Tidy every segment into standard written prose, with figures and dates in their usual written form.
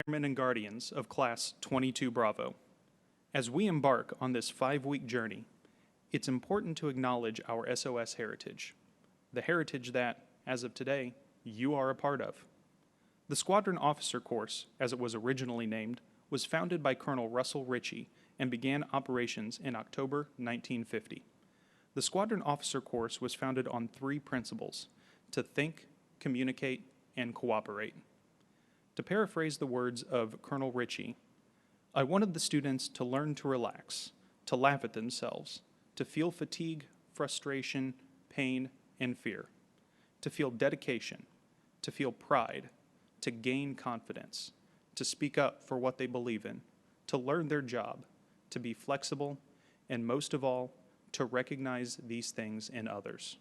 Firemen and guardians of Class 22 Bravo. As we embark on this 5-week journey, it's important to acknowledge our SOS heritage, the heritage that, as of today, you are a part of. The Squadron Officer Course, as it was originally named, was founded by Colonel Russell Ritchie and began operations in October 1950. The Squadron Officer Course was founded on 3 principles: to think, communicate, and cooperate. To paraphrase the words of Colonel Ritchie, I wanted the students to learn to relax, to laugh at themselves, to feel fatigue, frustration, pain, and fear, to feel dedication, to feel pride, to gain confidence, to speak up for what they believe in, to learn their job, to be flexible, and most of all, to recognize these things in others.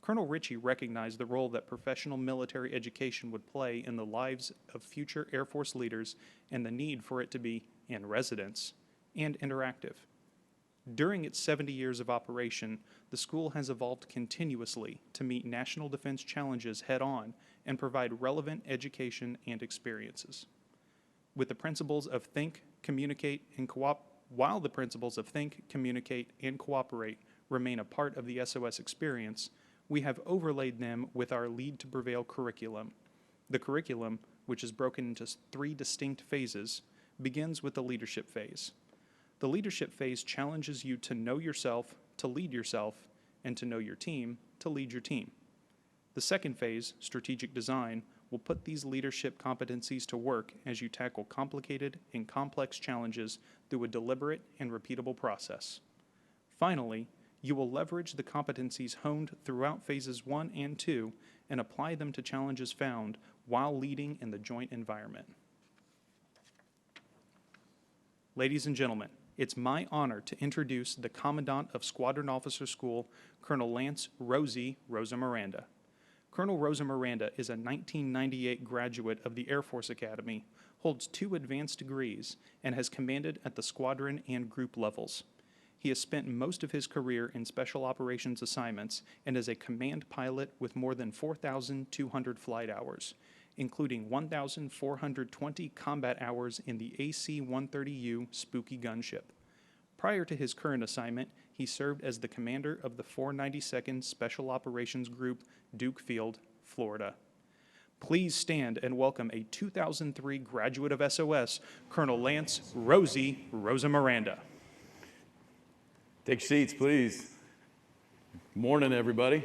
Colonel Ritchie recognized the role that professional military education would play in the lives of future Air Force leaders and the need for it to be in residence and interactive. During its 70 years of operation, the school has evolved continuously to meet national defense challenges head-on and provide relevant education and experiences. With the principles of think, communicate, and while the principles of think, communicate, and cooperate remain a part of the SOS experience, we have overlaid them with our Lead to Prevail curriculum. The curriculum, which is broken into 3 distinct phases, begins with the leadership phase. The leadership phase challenges you to know yourself, to lead yourself, and to know your team, to lead your team. The second phase, strategic design, will put these leadership competencies to work as you tackle complicated and complex challenges through a deliberate and repeatable process. Finally, you will leverage the competencies honed throughout phases 1 and 2 and apply them to challenges found while leading in the joint environment. Ladies and gentlemen, it's my honor to introduce the Commandant of Squadron Officer School, Colonel Lance Rosa Miranda. Colonel Rosa Miranda is a 1998 graduate of the Air Force Academy, holds 2 advanced degrees, and has commanded at the squadron and group levels. He has spent most of his career in special operations assignments and is a command pilot with more than 4,200 flight hours, including 1,420 combat hours in the AC-130U Spooky gunship. Prior to his current assignment, he served as the commander of the 492nd Special Operations Group, Duke Field, Florida. Please stand and welcome a 2003 graduate of SOS, Colonel Lance Rosa Miranda. Take seats, please. Morning, everybody.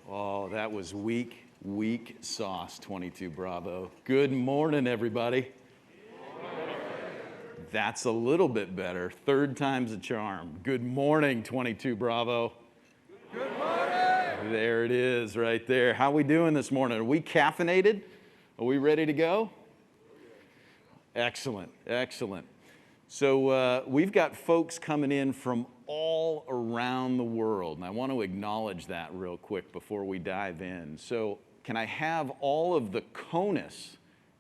Oh, that was weak sauce, 22 Bravo. Good morning, everybody. That's a little bit better. 3rd time's a charm. Good morning, 22 Bravo. Good morning. There it is, right there. How we doing this morning? Are we caffeinated? Are we ready to go? Excellent, excellent. So we've got folks coming in from all around the world, and I want to acknowledge that real quick before we dive in. So can I have all of the CONUS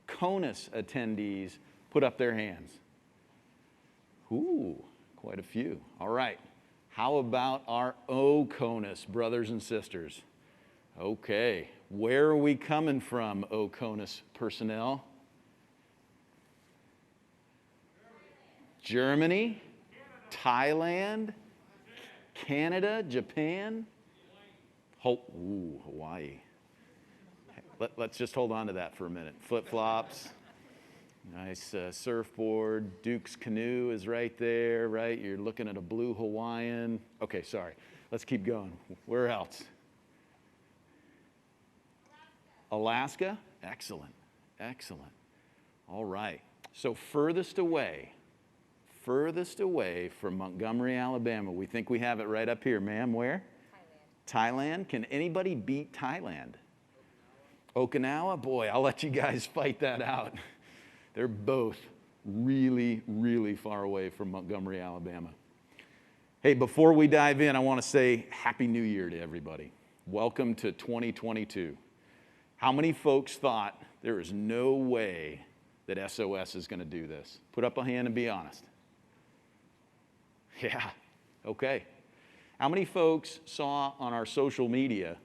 attendees put up their hands? Ooh, quite a few. All right. How about our OCONUS brothers and sisters? Okay. Where are we coming from, OCONUS personnel? Germany, Thailand, Canada, Japan, Hawaii. Let's just hold on to that for a minute. Flip-flops, nice surfboard. Duke's canoe is right there, right? You're looking at a blue Hawaiian. Okay, sorry. Let's keep going. Where else? Alaska? Excellent, excellent. All right. So furthest away from Montgomery, Alabama. We think we have it right up here. Ma'am, where? Thailand. Can anybody beat Thailand? Okinawa? Boy, I'll let you guys fight that out. They're both really, really far away from Montgomery, Alabama. Hey, before we dive in, I want to say Happy New Year to everybody. Welcome to 2022. How many folks thought there is no way that SOS is going to do this? Put up a hand and be honest. Yeah, okay. How many folks saw on our social media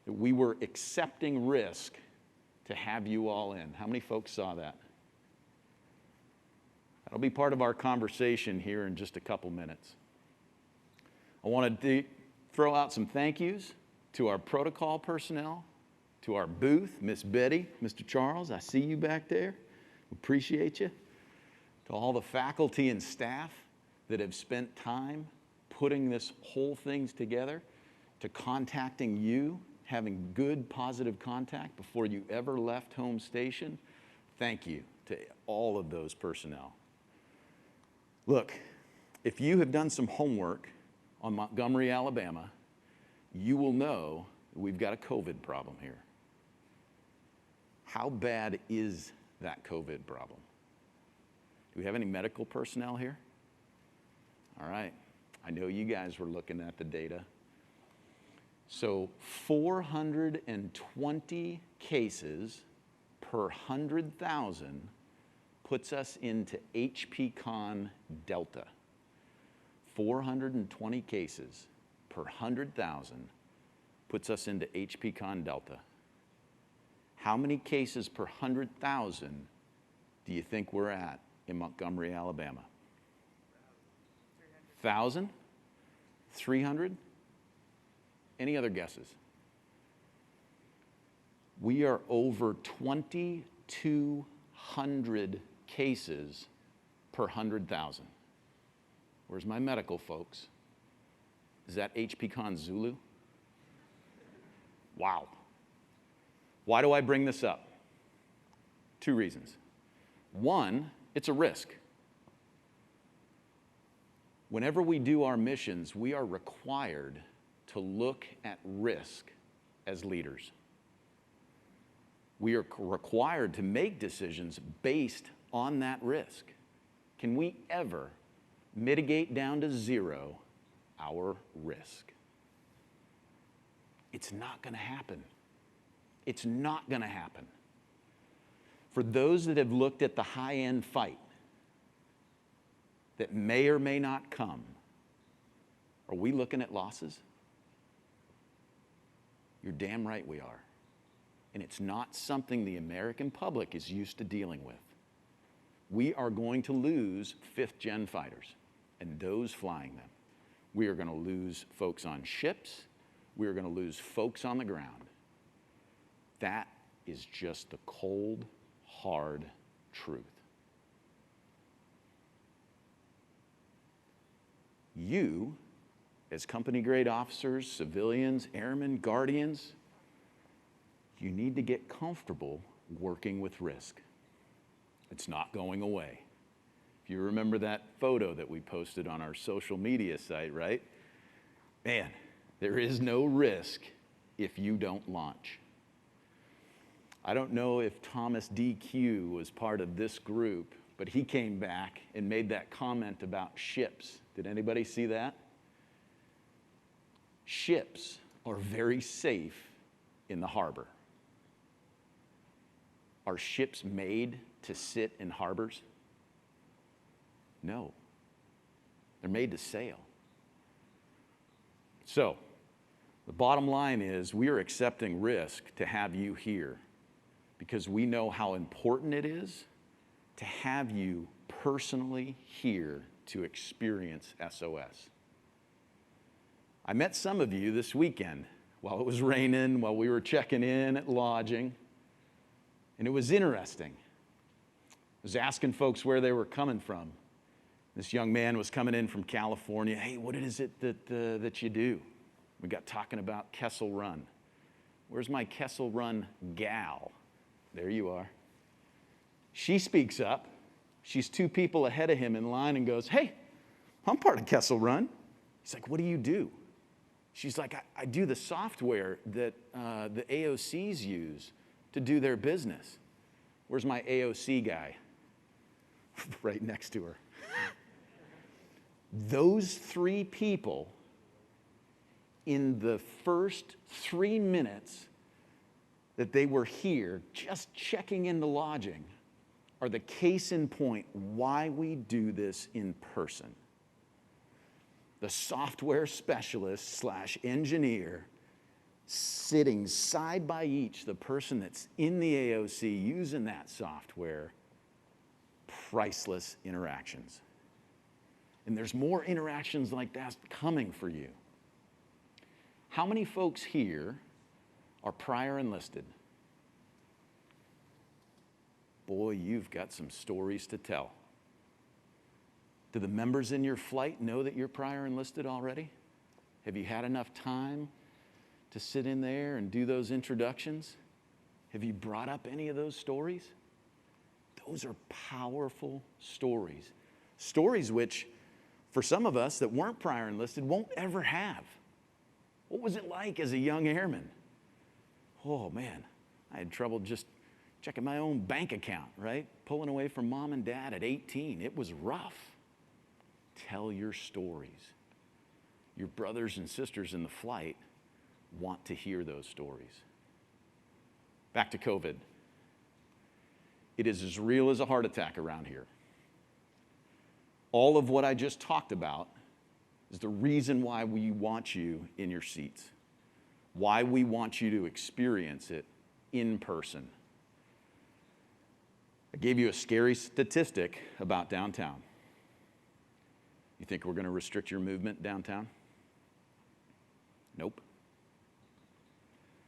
that we were accepting risk to have you all in. How many folks saw that? That'll be part of our conversation here in just a couple minutes. I want to throw out some thank yous to our protocol personnel, to our booth, Miss Betty, Mr. Charles, I see you back there. Appreciate you. To all the faculty and staff that have spent time putting this whole thing together, to contacting you, having good, positive contact before you ever left home station. Thank you to all of those personnel. Look, if you have done some homework on Montgomery, Alabama, you will know we've got a COVID problem here. How bad is that COVID problem? Do we have any medical personnel here? All right. I know you guys were looking at the data. So 420 cases per 100,000 puts us into HPCon Delta. 420 cases per 100,000 puts us into HPCon Delta. How many cases per 100,000 do you think we're at in Montgomery, Alabama? 1,000? 300? Any other guesses? We are over 2,200 cases per 100,000. Where's my medical folks? Is that HPCon Zulu? Wow. Why do I bring this up? 2 reasons. One, it's a risk. Whenever we do our missions, we are required to look at risk as leaders. We are required to make decisions based on that risk. Can we ever mitigate down to 0 our risk? It's not going to happen. It's not going to happen. For those that have looked at the high-end fight that may or may not come, are we looking at losses? You're damn right we are. And it's not something the American public is used to dealing with. We are going to lose 5th-gen fighters and those flying them. We are going to lose folks on ships. We are going to lose folks on the ground. That is just the cold, hard truth. You, as company-grade officers, civilians, airmen, guardians, you need to get comfortable working with risk. It's not going away. If you remember that photo that we posted on our social media site, right? Man, there is no risk if you don't launch. I don't know if Thomas DQ was part of this group, but he came back and made that comment about ships. Did anybody see that? Ships are very safe in the harbor. Are ships made to sit in harbors? No. They're made to sail. So, the bottom line is we are accepting risk to have you here because we know how important it is to have you personally here to experience SOS. I met some of you this weekend while it was raining, while we were checking in at lodging, and it was interesting. I was asking folks where they were coming from. This young man was coming in from California. Hey, what is it that you do? We got talking about Kessel Run. Where's my Kessel Run gal? There you are. She speaks up. She's 2 people ahead of him in line and goes, hey, I'm part of Kessel Run. He's like, what do you do? She's like, I do the software that the AOCs use to do their business. Where's my AOC guy? Right next to her. Those 3 people, in the first 3 minutes that they were here, just checking into lodging, are the case in point why we do this in person. The software specialist / engineer sitting side by each, the person that's in the AOC using that software, priceless interactions. And there's more interactions like that coming for you. How many folks here are prior enlisted? Boy, you've got some stories to tell. Do the members in your flight know that you're prior enlisted already? Have you had enough time to sit in there and do those introductions? Have you brought up any of those stories? Those are powerful stories. Stories which, for some of us that weren't prior enlisted, won't ever have. What was it like as a young airman? Oh man, I had trouble just checking my own bank account, right? Pulling away from mom and dad at 18. It was rough. Tell your stories. Your brothers and sisters in the flight want to hear those stories. Back to COVID. It is as real as a heart attack around here. All of what I just talked about is the reason why we want you in your seats, why we want you to experience it in person. I gave you a scary statistic about downtown. You think we're going to restrict your movement downtown? Nope.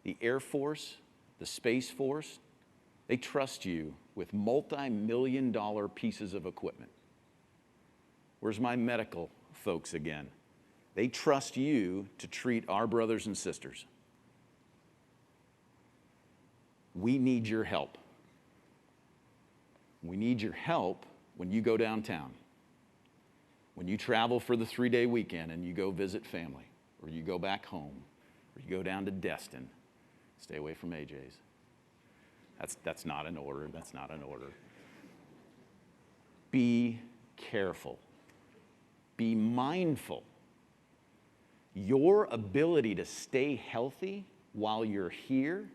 The Air Force, the Space Force, they trust you with multi-million-dollar pieces of equipment. Where's my medical folks again? They trust you to treat our brothers and sisters. We need your help. We need your help when you go downtown, when you travel for the 3-day weekend and you go visit family, or you go back home, or you go down to Destin. Stay away from AJ's. That's not an order. That's not an order. Be careful. Be mindful. Your ability to stay healthy while you're here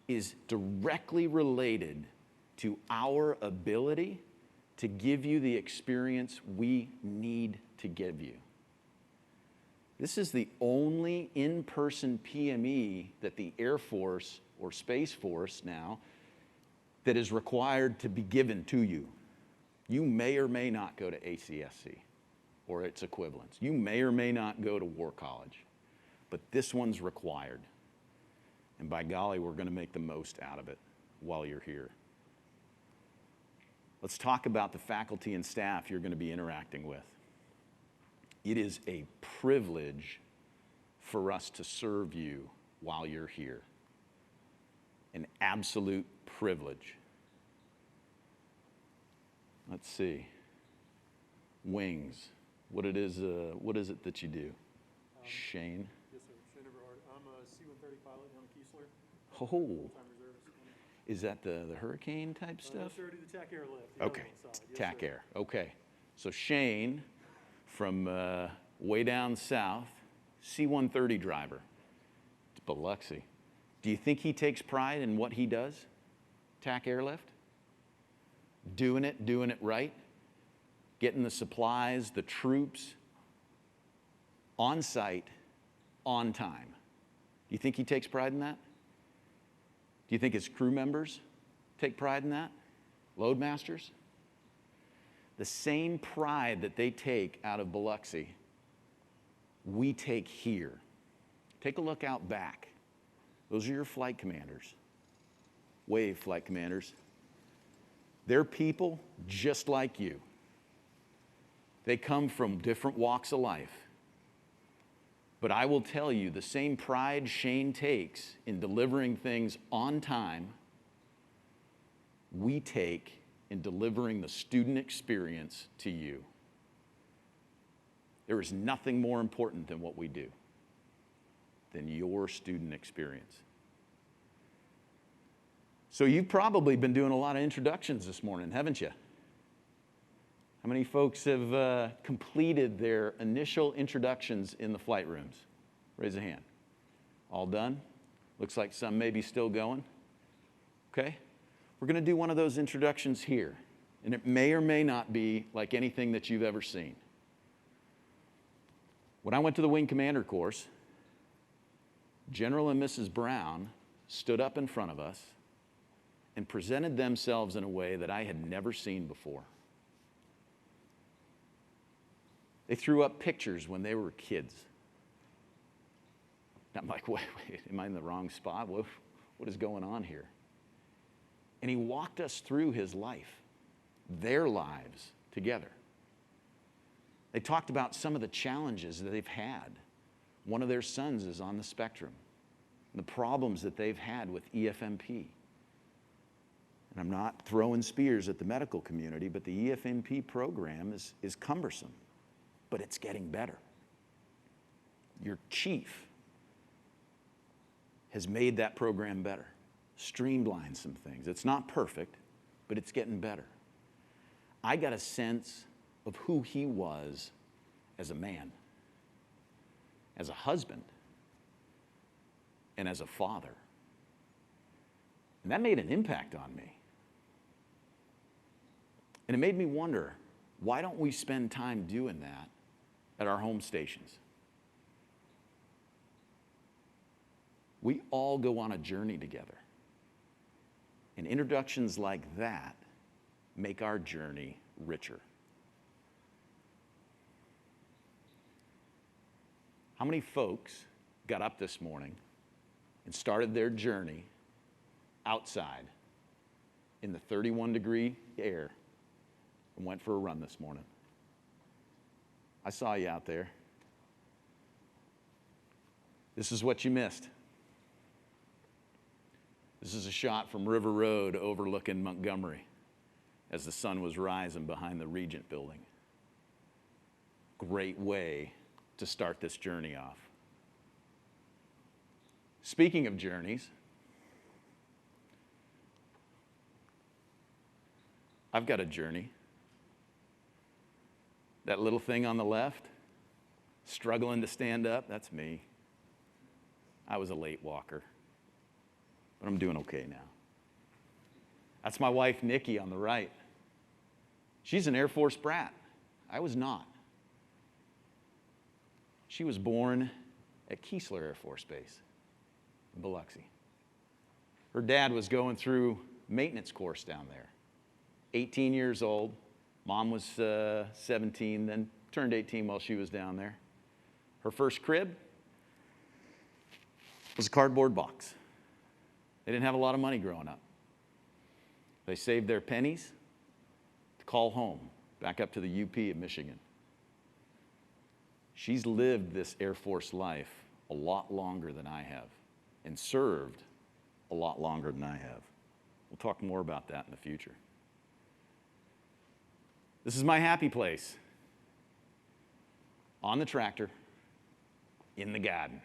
is directly related to our ability to give you the experience we need to give you. This is the only in-person PME that the Air Force or Space Force now that is required to be given to you. You may or may not go to ACSC or its equivalents. You may or may not go to War College, but this one's required. And by golly, we're going to make the most out of it while you're here. Let's talk about the faculty and staff you're going to be interacting with. It is a privilege for us to serve you while you're here. An absolute privilege. Let's see. Wings. What is it that you do? Shane? Yes, sir. Shane Everhard. I'm a C-130 pilot down in Keesler. Oh, Full-time reservist. is that the hurricane type stuff? Yes, sir. I do the TAC airlift. the Okay, element side. Yes, TAC sir. Air. Okay. So Shane, from way down south, C-130 driver to Biloxi. Do you think he takes pride in what he does? TAC airlift? Doing it right? Getting the supplies, the troops on site, on time. Do you think he takes pride in that? Do you think his crew members take pride in that? Loadmasters? The same pride that they take out of Biloxi, we take here. Take a look out back. Those are your flight commanders. Wave flight commanders. They're people just like you. They come from different walks of life. But I will tell you, the same pride Shane takes in delivering things on time, we take in delivering the student experience to you. There is nothing more important than what we do, than your student experience. So you've probably been doing a lot of introductions this morning, haven't you? How many folks have completed their initial introductions in the flight rooms? Raise a hand. All done? Looks like some may be still going. Okay. We're going to do one of those introductions here. And it may or may not be like anything that you've ever seen. When I went to the Wing Commander course, General and Mrs. Brown stood up in front of us and presented themselves in a way that I had never seen before. They threw up pictures when they were kids. I'm like, wait, am I in the wrong spot? What is going on here? And he walked us through his life, their lives together. They talked about some of the challenges that they've had. One of their sons is on the spectrum, the problems that they've had with EFMP. And I'm not throwing spears at the medical community, but the EFMP program is cumbersome, but it's getting better. Your chief has made that program better, streamlined some things. It's not perfect, but it's getting better. I got a sense of who he was as a man, as a husband, and as a father. And that made an impact on me. And it made me wonder, why don't we spend time doing that at our home stations? We all go on a journey together. And introductions like that make our journey richer. How many folks got up this morning and started their journey outside in the 31-degree air and went for a run this morning? I saw you out there. This is what you missed. This is a shot from River Road overlooking Montgomery as the sun was rising behind the Regent building. Great way to start this journey off. Speaking of journeys, I've got a journey. That little thing on the left, struggling to stand up, that's me. I was a late walker, but I'm doing okay now. That's my wife, Nikki, on the right. She's an Air Force brat. I was not. She was born at Keesler Air Force Base in Biloxi. Her dad was going through maintenance course down there. 18 years old. Mom was 17, then turned 18 while she was down there. Her first crib was a cardboard box. They didn't have a lot of money growing up. They saved their pennies to call home, back up to the UP of Michigan. She's lived this Air Force life a lot longer than I have and served a lot longer than I have. We'll talk more about that in the future. This is my happy place. On the tractor, in the garden.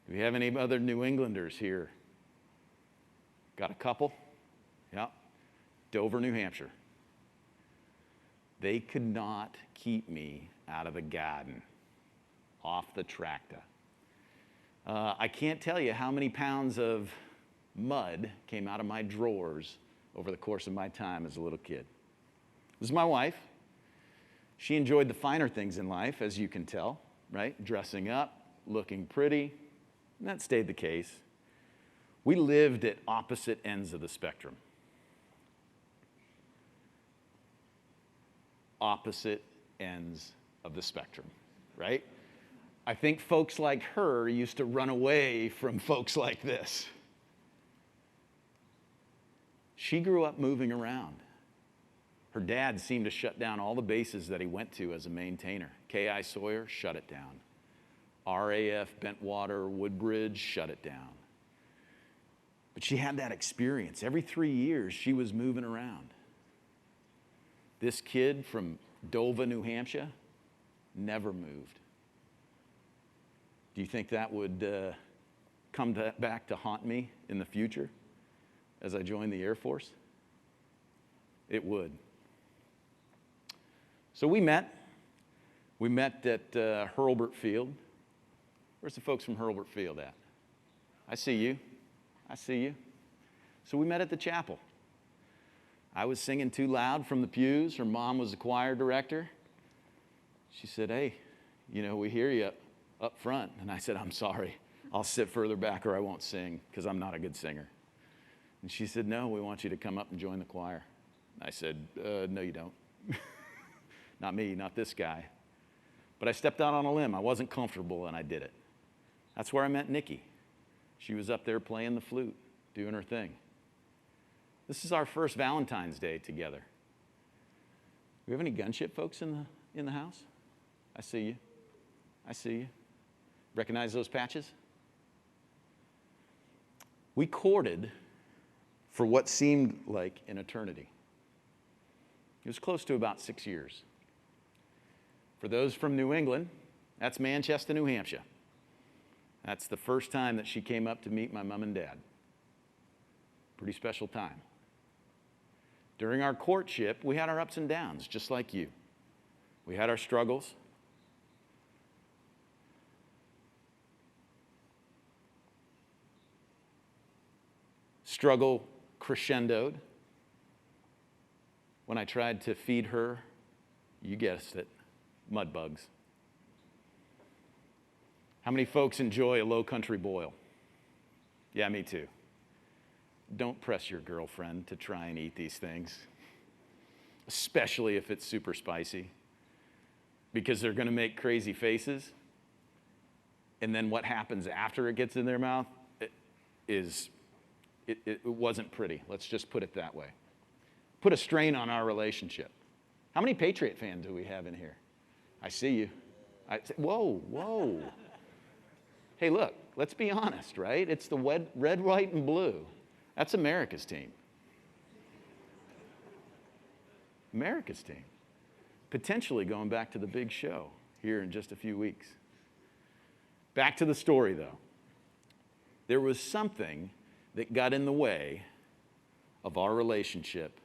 If you have any other New Englanders here, got a couple? Yeah. Dover, New Hampshire. They could not keep me out of the garden, off the tractor. I can't tell you how many pounds of mud came out of my drawers over the course of my time as a little kid. This is my wife. She enjoyed the finer things in life, as you can tell, right? Dressing up, looking pretty, and that stayed the case. We lived at opposite ends of the spectrum. Opposite ends of the spectrum, right? I think folks like her used to run away from folks like this. She grew up moving around. Her dad seemed to shut down all the bases that he went to as a maintainer. K.I. Sawyer, shut it down. RAF, Bentwater, Woodbridge, shut it down. But she had that experience. Every 3 years, she was moving around. This kid from Dover, New Hampshire, never moved. Do you think that would come back to haunt me in the future as I join the Air Force? It would. So we met. We met at Hurlburt Field. Where's the folks from Hurlburt Field at? I see you. I see you. So we met at the chapel. I was singing too loud from the pews. Her mom was the choir director. She said, "Hey, you know, we hear you up front." And I said, "I'm sorry. I'll sit further back or I won't sing because I'm not a good singer. And she said, no, we want you to come up and join the choir. I said, no, you don't. Not me, not this guy. But I stepped out on a limb. I wasn't comfortable, and I did it. That's where I met Nikki. She was up there playing the flute, doing her thing. This is our first Valentine's Day together. Do we have any gunship folks in the house? I see you. I see you. Recognize those patches? We courted for what seemed like an eternity. It was close to about 6 years. For those from New England, that's Manchester, New Hampshire. That's the first time that she came up to meet my mom and dad. Pretty special time. During our courtship, we had our ups and downs, just like you. We had our struggles. Struggle crescendoed when I tried to feed her, you guessed it, mud bugs. How many folks enjoy a low country boil? Yeah, me too. Don't press your girlfriend to try and eat these things, especially if it's super spicy, because they're going to make crazy faces. And then what happens after it gets in their mouth it wasn't pretty. Let's just put it that way. Put a strain on our relationship. How many Patriot fans do we have in here? I see you. Whoa, whoa. Hey, look, let's be honest, right? It's the red, white, and blue. That's America's team. America's team. Potentially going back to the big show here in just a few weeks. Back to the story, though. There was something that got in the way of our relationship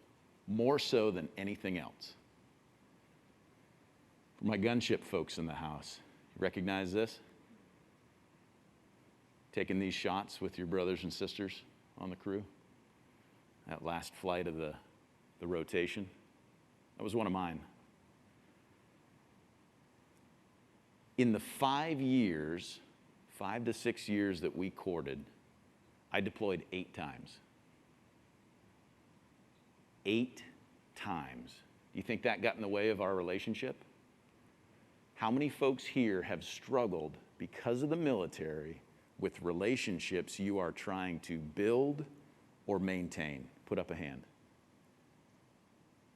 more so than anything else. For my gunship folks in the house, you recognize this? Taking these shots with your brothers and sisters on the crew? That last flight of the rotation? That was one of mine. In the 5 to 6 years that we courted, I deployed 8 times. 8 times. Do you think that got in the way of our relationship? How many folks here have struggled because of the military with relationships you are trying to build or maintain? Put up a hand.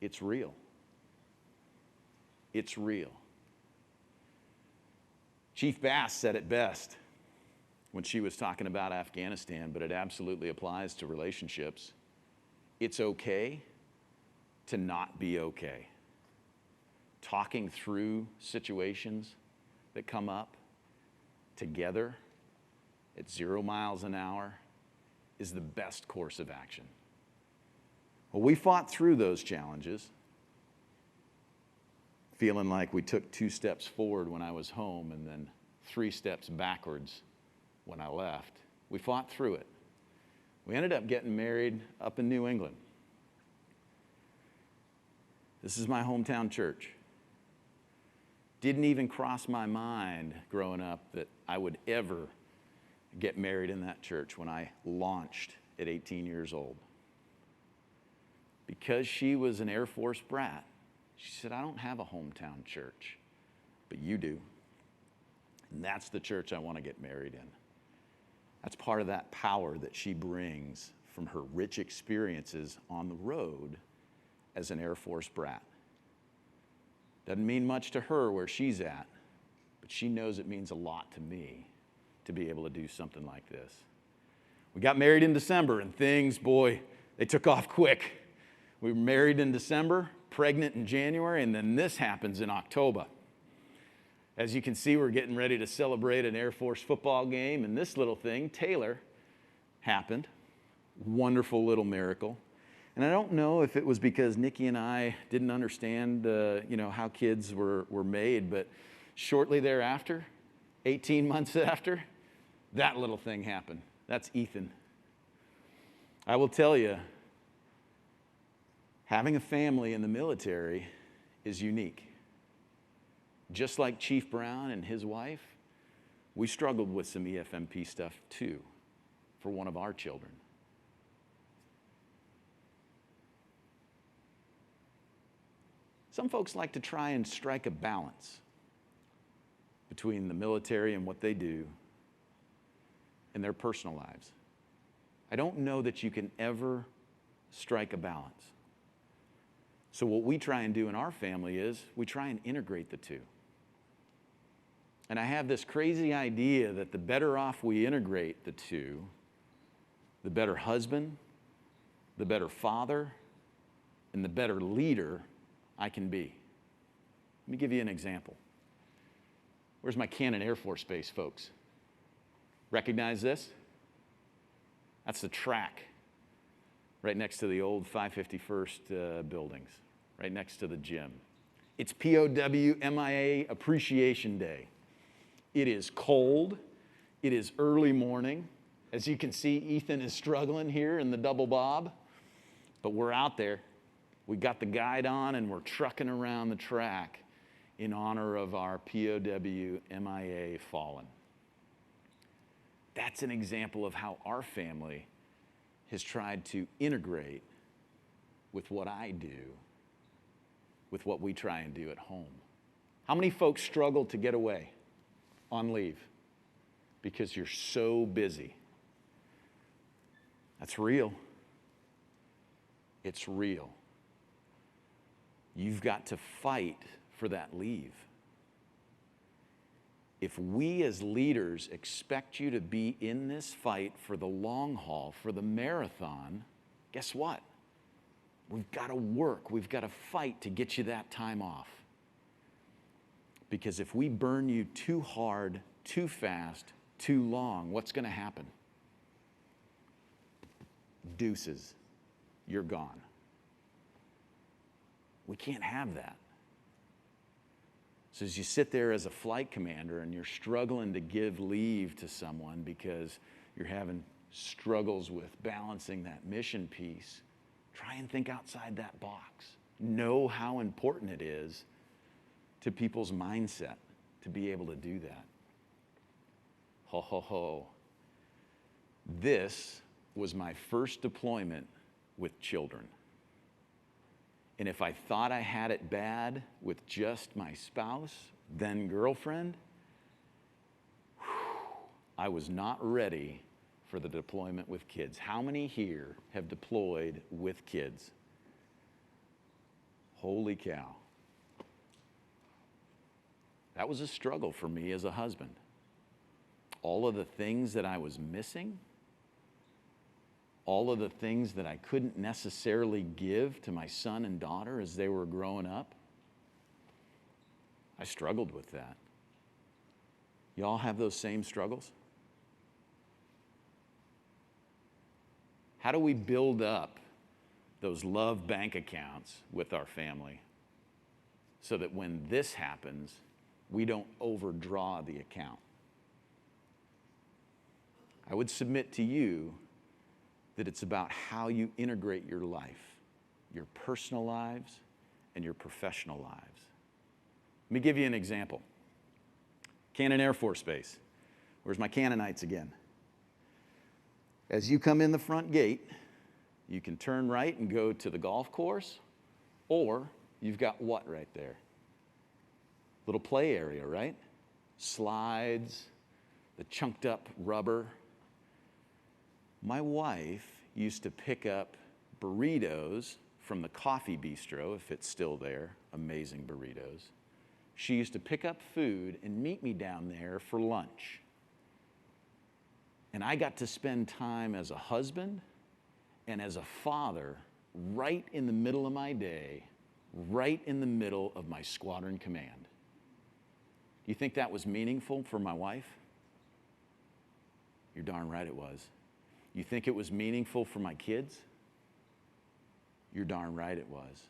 It's real. It's real. Chief Bass said it best when she was talking about Afghanistan, but it absolutely applies to relationships. It's okay to not be okay. Talking through situations that come up together at 0 miles an hour is the best course of action. Well, we fought through those challenges, feeling like we took 2 steps forward when I was home and then 3 steps backwards when I left. We fought through it. We ended up getting married up in New England. This is my hometown church. Didn't even cross my mind growing up that I would ever get married in that church when I launched at 18 years old. Because she was an Air Force brat, she said, I don't have a hometown church, but you do. And that's the church I want to get married in. That's part of that power that she brings from her rich experiences on the road as an Air Force brat. Doesn't mean much to her where she's at, but she knows it means a lot to me to be able to do something like this. We got married in December, and things, boy, they took off quick. We were married in December, pregnant in January, and then this happens in October. As you can see, we're getting ready to celebrate an Air Force football game, and this little thing, Taylor, happened. Wonderful little miracle. And I don't know if it was because Nikki and I didn't understand, how kids were made, but shortly thereafter, 18 months after, that little thing happened. That's Ethan. I will tell you, having a family in the military is unique. Just like Chief Brown and his wife, We struggled with some EFMP stuff too for one of our children. Some folks like to try and strike a balance between the military and what they do and their personal lives. I don't know that you can ever strike a balance. So what we try and do in our family is we try and integrate the two. And I have this crazy idea that the better off we integrate the two, the better husband, the better father, and the better leader I can be. Let me give you an example. Where's my Cannon Air Force Base, folks? Recognize this? That's the track right next to the old 551st buildings, right next to the gym. It's POW MIA Appreciation Day. It is cold. It is early morning. As you can see, Ethan is struggling here in the double bob, but we're out there. We got the guide on and we're trucking around the track in honor of our POW MIA fallen. That's an example of how our family has tried to integrate with what I do, with what we try and do at home. How many folks struggle to get away on leave because you're so busy? That's real. It's real. You've got to fight for that leave. If we as leaders expect you to be in this fight for the long haul, for the marathon, guess what? We've got to work. We've got to fight to get you that time off. Because if we burn you too hard, too fast, too long, what's going to happen? Deuces. You're gone. We can't have that. So as you sit there as a flight commander and you're struggling to give leave to someone because you're having struggles with balancing that mission piece, try and think outside that box. Know how important it is to people's mindset to be able to do that. Ho, ho, ho. This was my first deployment with children. And if I thought I had it bad with just my spouse, then girlfriend, I was not ready for the deployment with kids. How many here have deployed with kids? Holy cow. That was a struggle for me as a husband. All of the things that I was missing, all of the things that I couldn't necessarily give to my son and daughter as they were growing up, I struggled with that. Y'all have those same struggles? How do we build up those love bank accounts with our family so that when this happens, we don't overdraw the account? I would submit to you that it's about how you integrate your life, your personal lives and your professional lives. Let me give you an example. Cannon Air Force Base. Where's my Cannonites again? As you come in the front gate, you can turn right and go to the golf course, or you've got what right there? Little play area, right? Slides, the chunked up rubber. My wife used to pick up burritos from the coffee bistro, if it's still there, amazing burritos. She used to pick up food and meet me down there for lunch. And I got to spend time as a husband and as a father right in the middle of my day, right in the middle of my squadron command. Do you think that was meaningful for my wife? You're darn right it was. You think it was meaningful for my kids? You're darn right it was.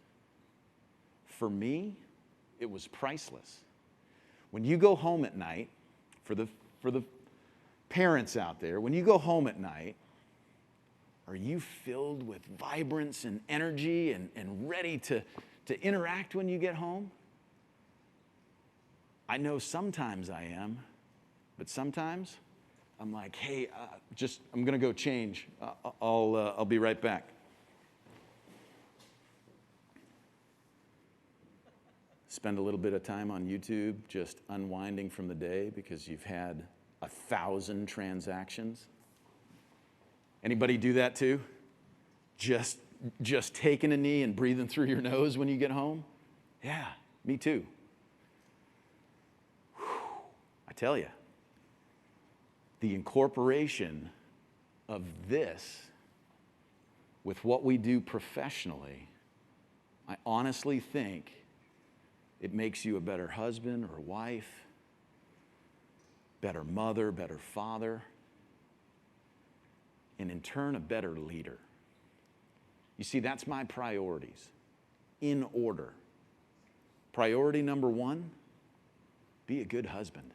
For me, it was priceless. When you go home at night, for the parents out there, when you go home at night, are you filled with vibrance and energy and ready to interact when you get home? I know sometimes I am. But sometimes I'm like, hey, I'm going to go change. I'll be right back. Spend a little bit of time on YouTube just unwinding from the day because you've had 1,000 transactions. Anybody do that too? Just taking a knee and breathing through your nose when you get home? Yeah, me too. Whew, I tell you, the incorporation of this with what we do professionally, I honestly think it makes you a better husband or wife, better mother, better father, and in turn, a better leader. You see, that's my priorities, in order. Priority number 1, be a good husband.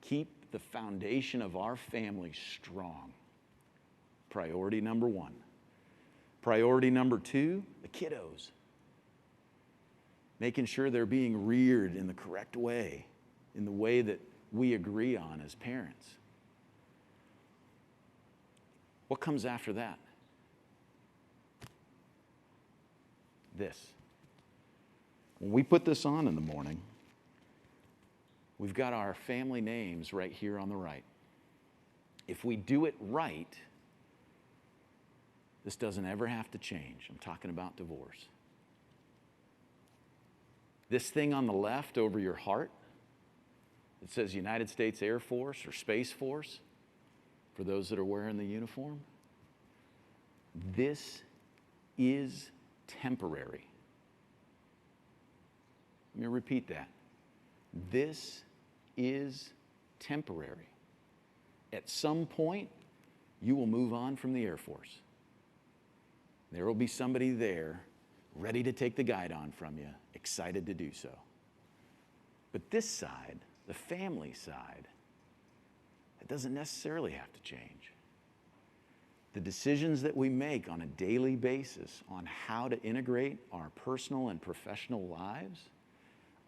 Keep the foundation of our family strong. Priority number 1. Priority number 2, the kiddos. Making sure they're being reared in the correct way, in the way that we agree on as parents. What comes after that? This. When we put this on in the morning, we've got our family names right here on the right. If we do it right, this doesn't ever have to change. I'm talking about divorce. This thing on the left over your heart, it says United States Air Force or Space Force, for those that are wearing the uniform. This is temporary. Let me repeat that. This is temporary. At some point, you will move on from the Air Force. There will be somebody there ready to take the guidon from you, excited to do so. But this side, the family side, it doesn't necessarily have to change. The decisions that we make on a daily basis on how to integrate our personal and professional lives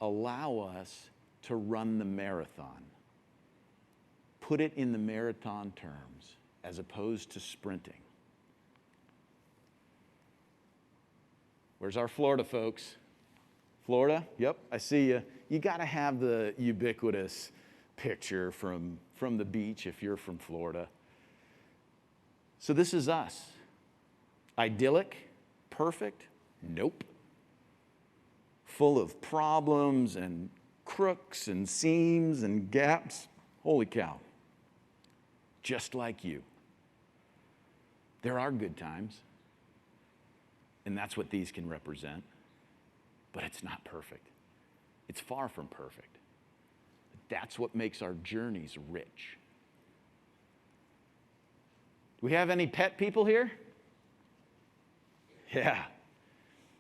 allow us to run the marathon. Put it in the marathon terms as opposed to sprinting. Where's our Florida folks? Florida? Yep, I see you. You got to have the ubiquitous picture from the beach if you're from Florida. So this is us. Idyllic? Perfect? Nope. Full of problems and crooks and seams and gaps. Holy cow. Just like you. There are good times. And that's what these can represent. But it's not perfect. It's far from perfect. That's what makes our journeys rich. Do we have any pet people here? Yeah.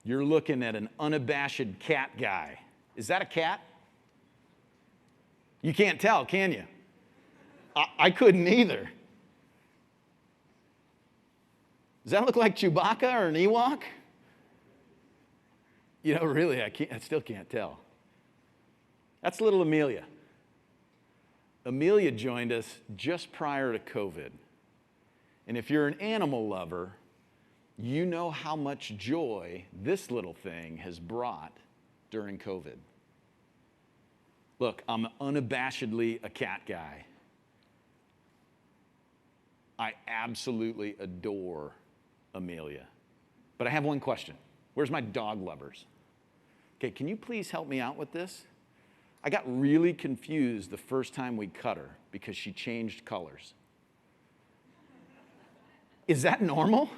You're looking at an unabashed cat guy. Is that a cat? You can't tell, can you? I couldn't either. Does that look like Chewbacca or an Ewok? You know, really, I still can't tell. That's little Amelia. Amelia joined us just prior to COVID. And if you're an animal lover, you know how much joy this little thing has brought during COVID. Look, I'm unabashedly a cat guy. I absolutely adore Amelia. But I have one question. Where's my dog lovers? Okay, can you please help me out with this? I got really confused the first time we cut her because she changed colors. Is that normal?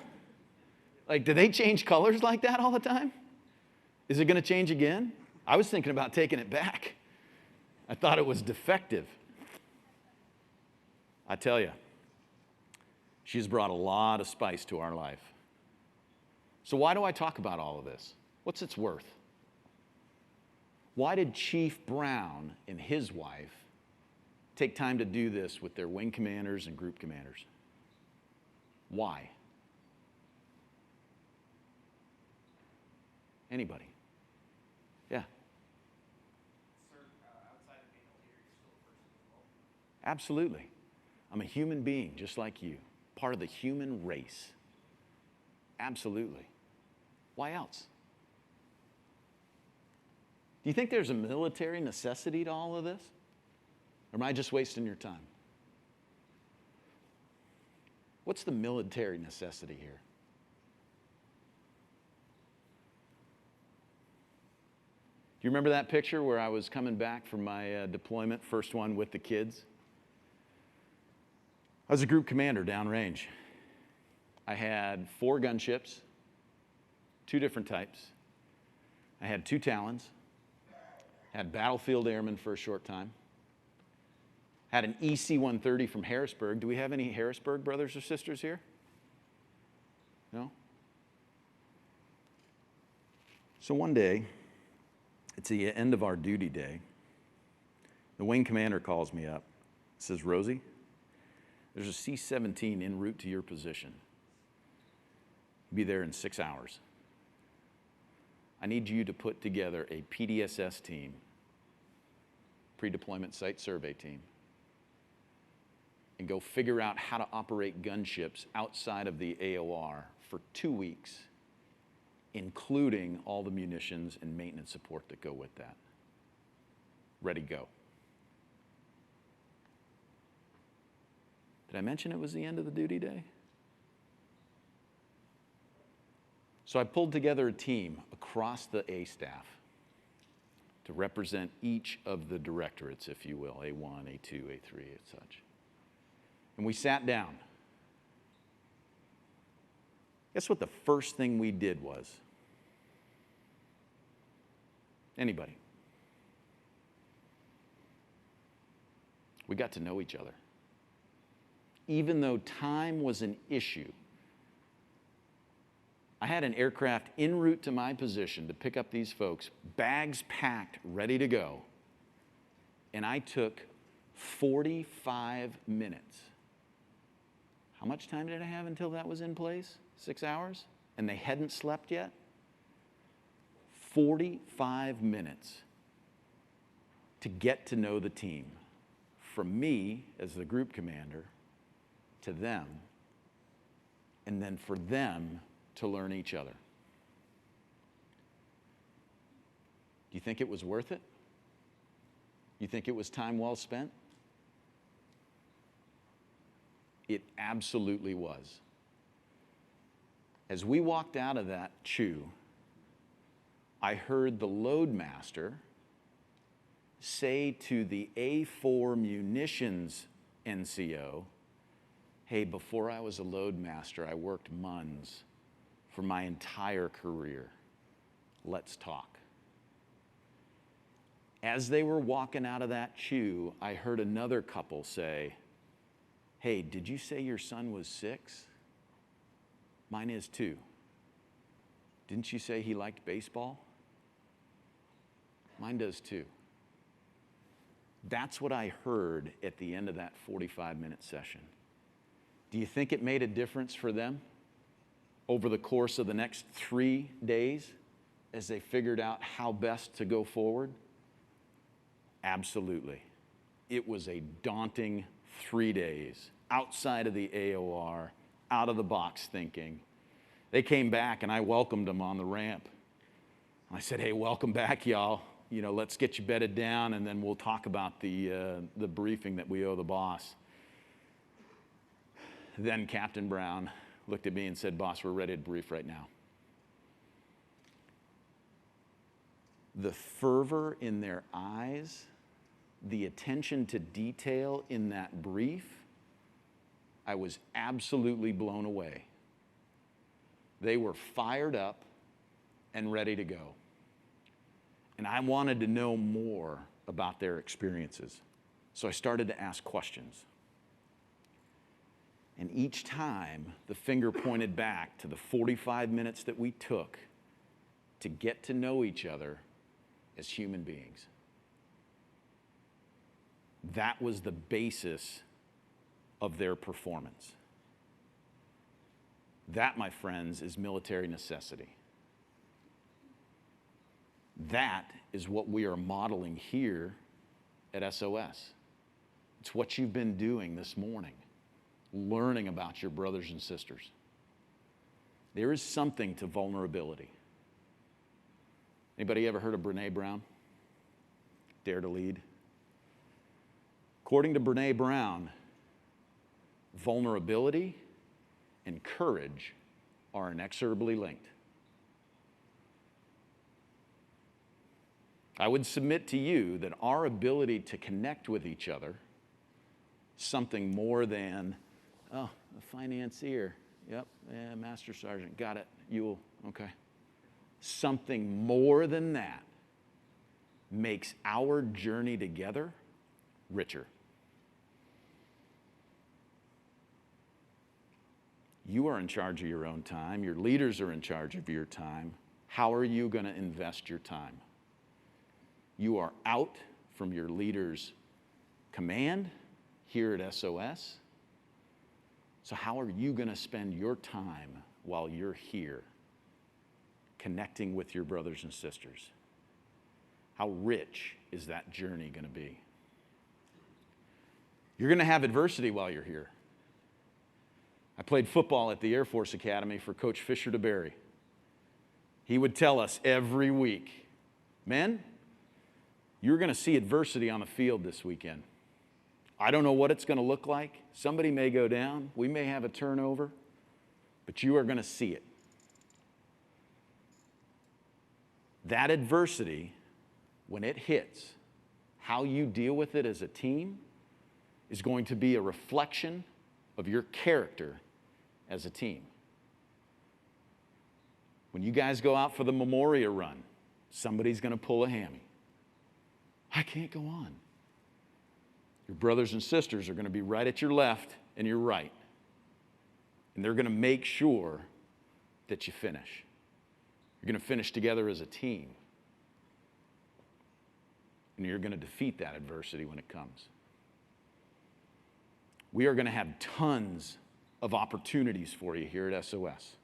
Like, do they change colors like that all the time? Is it going to change again? I was thinking about taking it back. I thought it was defective. I tell you, she's brought a lot of spice to our life. So why do I talk about all of this? What's its worth? Why did Chief Brown and his wife take time to do this with their wing commanders and group commanders? Why? Anybody? Yeah. Sir, outside of being a leader, you're still a person. Absolutely. I'm a human being just like you, part of the human race. Absolutely. Why else? Do you think there's a military necessity to all of this? Or am I just wasting your time? What's the military necessity here? Do you remember that picture where I was coming back from my deployment, first one with the kids? I was a group commander downrange. I had 4 gunships, 2 different types. I had 2 Talons, had battlefield airmen for a short time, had an EC-130 from Harrisburg. Do we have any Harrisburg brothers or sisters here? No? So one day, it's the end of our duty day. The wing commander calls me up, says, Rosie, there's a C-17 en route to your position. Be there in 6 hours. I need you to put together a PDSS team, pre-deployment site survey team, and go figure out how to operate gunships outside of the AOR for 2 weeks, including all the munitions and maintenance support that go with that. Ready, go. Did I mention it was the end of the duty day? So I pulled together a team across the A staff to represent each of the directorates, if you will, A1, A2, A3, and such. And we sat down. Guess what the first thing we did was? Anybody? We got to know each other. Even though time was an issue, I had an aircraft en route to my position to pick up these folks, bags packed, ready to go, and I took 45 minutes. How much time did I have until that was in place? 6 hours? And they hadn't slept yet? 45 minutes to get to know the team. From me as the group commander to them, and then for them to learn each other. Do you think it was worth it? You think it was time well spent? It absolutely was. As we walked out of that chew, I heard the loadmaster say to the A4 munitions NCO, hey, before I was a loadmaster, I worked MUNs for my entire career. Let's talk. As they were walking out of that chew, I heard another couple say, hey, did you say your son was 6? Mine is too. Didn't you say he liked baseball? Mine does too. That's what I heard at the end of that 45-minute session. Do you think it made a difference for them over the course of the next 3 days as they figured out how best to go forward? Absolutely. It was a daunting 3 days outside of the AOR, out of the box thinking. They came back and I welcomed them on the ramp. I said, hey, welcome back, y'all. You know, let's get you bedded down and then we'll talk about the briefing that we owe the boss. Then Captain Brown looked at me and said, boss, we're ready to brief right now. The fervor in their eyes, the attention to detail in that brief, I was absolutely blown away. They were fired up and ready to go. And I wanted to know more about their experiences. So I started to ask questions. And each time, the finger pointed back to the 45 minutes that we took to get to know each other as human beings. That was the basis of their performance. That, my friends, is military necessity. That is what we are modeling here at SOS. It's what you've been doing this morning, learning about your brothers and sisters. There is something to vulnerability. Anybody ever heard of Brene Brown? Dare to Lead? According to Brene Brown, vulnerability and courage are inexorably linked. I would submit to you that our ability to connect with each other is something more than, oh, a financier. Yep, yeah, Master Sergeant, got it. You'll, okay. Something more than that makes our journey together richer. You are in charge of your own time. Your leaders are in charge of your time. How are you going to invest your time? You are out from your leader's command here at SOS. So how are you going to spend your time while you're here connecting with your brothers and sisters? How rich is that journey going to be? You're going to have adversity while you're here. I played football at the Air Force Academy for Coach Fisher DeBerry. He would tell us every week, men, you're going to see adversity on the field this weekend. I don't know what it's going to look like. Somebody may go down. We may have a turnover. But you are going to see it. That adversity, when it hits, how you deal with it as a team is going to be a reflection of your character as a team. When you guys go out for the Memorial run, somebody's going to pull a hammy. I can't go on. Your brothers and sisters are going to be right at your left and your right. And they're going to make sure that you finish. You're going to finish together as a team. And you're going to defeat that adversity when it comes. We are going to have tons of opportunities for you here at SOS.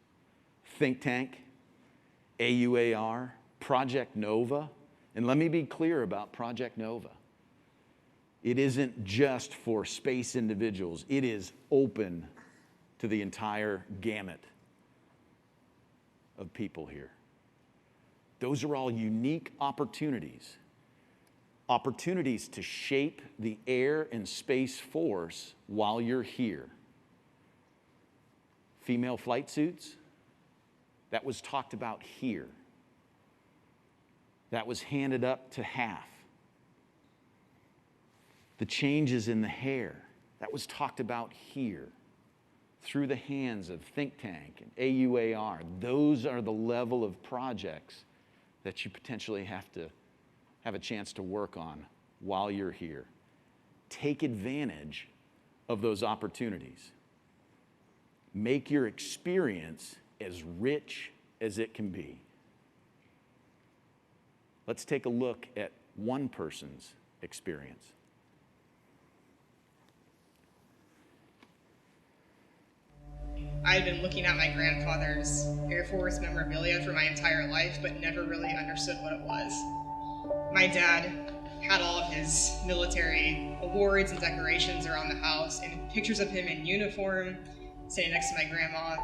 Think Tank, AUAR, Project Nova. And let me be clear about Project Nova. It isn't just for space individuals. It is open to the entire gamut of people here. Those are all unique opportunities. Opportunities to shape the air and space force while you're here. Female flight suits, that was talked about here. That was handed up to half. The changes in the hair, that was talked about here. Through the hands of Think Tank and AUAR. Those are the level of projects that you potentially have to have a chance to work on while you're here. Take advantage of those opportunities. Make your experience as rich as it can be. Let's take a look at one person's experience. I had been looking at my grandfather's Air Force memorabilia for my entire life, but never really understood what it was. My dad had all of his military awards and decorations around the house, and pictures of him in uniform, sitting next to my grandma.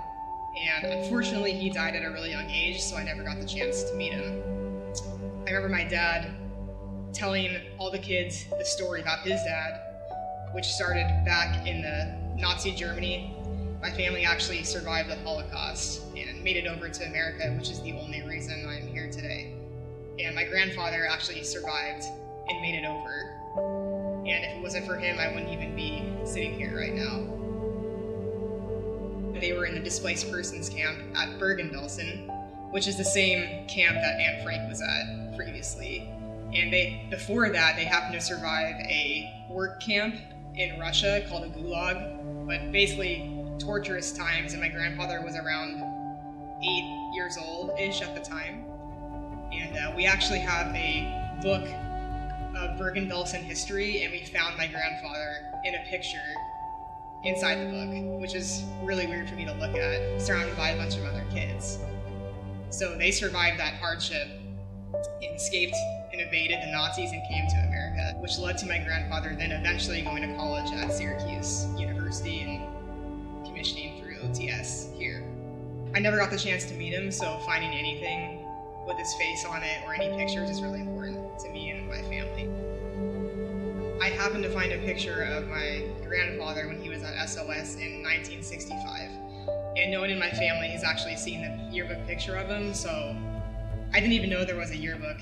And unfortunately, he died at a really young age, so I never got the chance to meet him. I remember my dad telling all the kids the story about his dad, which started back in the Nazi Germany. My family actually survived the Holocaust and made it over to America, which is the only reason I'm here today. And my grandfather actually survived and made it over. And if it wasn't for him, I wouldn't even be sitting here right now. They were in the displaced persons camp at Bergen-Belsen, which is the same camp that Anne Frank was at previously. And before that, they happened to survive a work camp in Russia called a gulag, but basically torturous times, and my grandfather was around 8 years old-ish at the time. And we actually have a book of Bergen-Belsen history, and we found my grandfather in a picture inside the book, which is really weird for me to look at, surrounded by a bunch of other kids. So they survived that hardship and escaped and evaded the Nazis and came to America. which led to my grandfather then eventually going to college at Syracuse University and commissioning through OTS here. I never got the chance to meet him, so finding anything with his face on it or any pictures is really important to me and my family. I happened to find a picture of my grandfather when he was at SOS in 1965. And no one in my family has actually seen the yearbook picture of him, so I didn't even know there was a yearbook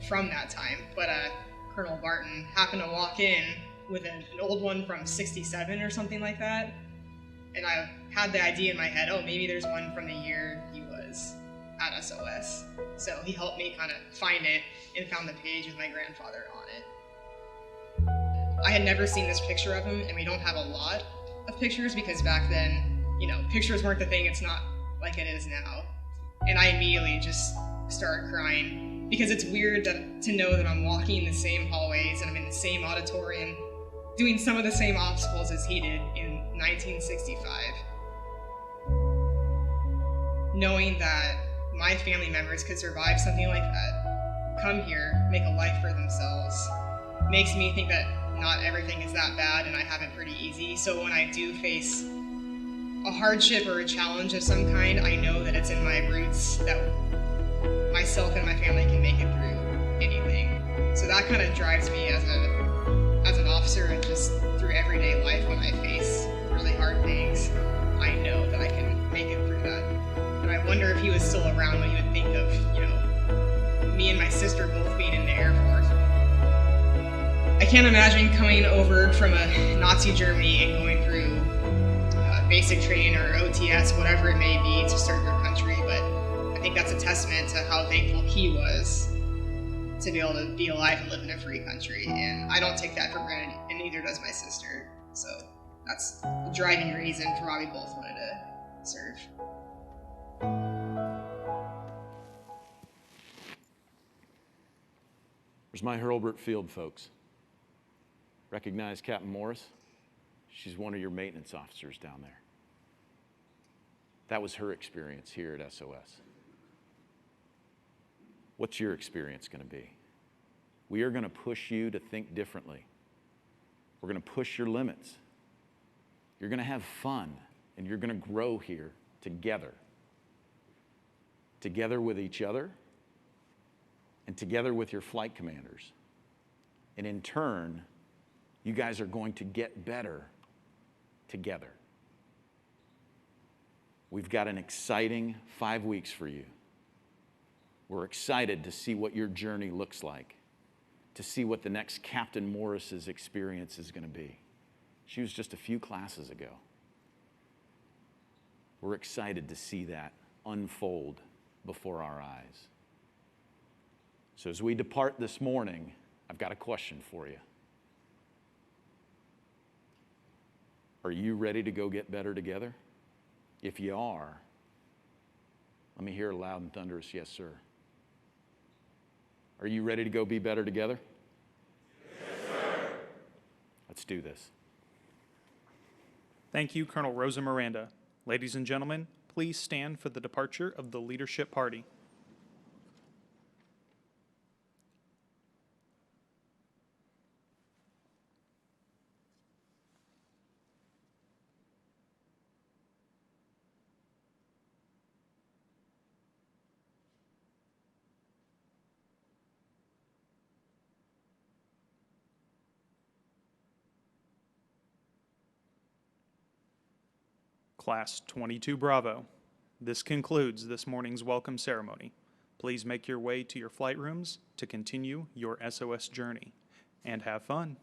from that time. But Colonel Barton happened to walk in with an old one from 67 or something like that. And I had the idea in my head, oh, maybe there's one from the year he was at SOS. So he helped me kind of find it and found the page with my grandfather on it. I had never seen this picture of him, and we don't have a lot of pictures because back then, you know, pictures weren't the thing. It's not like it is now. And I immediately just started crying because it's weird to know that I'm walking the same hallways and I'm in the same auditorium doing some of the same obstacles as he did in 1965. Knowing that my family members could survive something like that, come here, make a life for themselves, makes me think that not everything is that bad and I have it pretty easy. So when I do face a hardship or a challenge of some kind, I know that it's in my roots that myself and my family can make it through anything. So that kind of drives me as an officer and just through everyday life when I face really hard things. I know that I can make it through that. And I wonder if he was still around when he would think of, you know, me and my sister both being in the Air Force. I can't imagine coming over from a Nazi Germany and going through basic training or OTS, whatever it may be, to serve your country, but I think that's a testament to how thankful he was to be able to be alive and live in a free country, and I don't take that for granted, and neither does my sister. So that's the driving reason for why we both wanted to serve. Where's my Hurlburt Field folks? Recognize Captain Morris? She's one of your maintenance officers down there. That was her experience here at SOS. What's your experience going to be? We are going to push you to think differently. We're going to push your limits. You're going to have fun, and you're going to grow here together. Together with each other, and together with your flight commanders. And in turn, you guys are going to get better together. We've got an exciting 5 weeks for you. We're excited to see what your journey looks like, to see what the next Captain Morris's experience is going to be. She was just a few classes ago. We're excited to see that unfold before our eyes. So as we depart this morning, I've got a question for you. Are you ready to go get better together? If you are, let me hear a loud and thunderous yes, sir. Are you ready to go be better together? Yes, sir. Let's do this. Thank you, Colonel Rosa Miranda. Ladies and gentlemen, please stand for the departure of the leadership party. Class 22 Bravo, this concludes this morning's welcome ceremony. Please make your way to your flight rooms to continue your SOS journey, and have fun.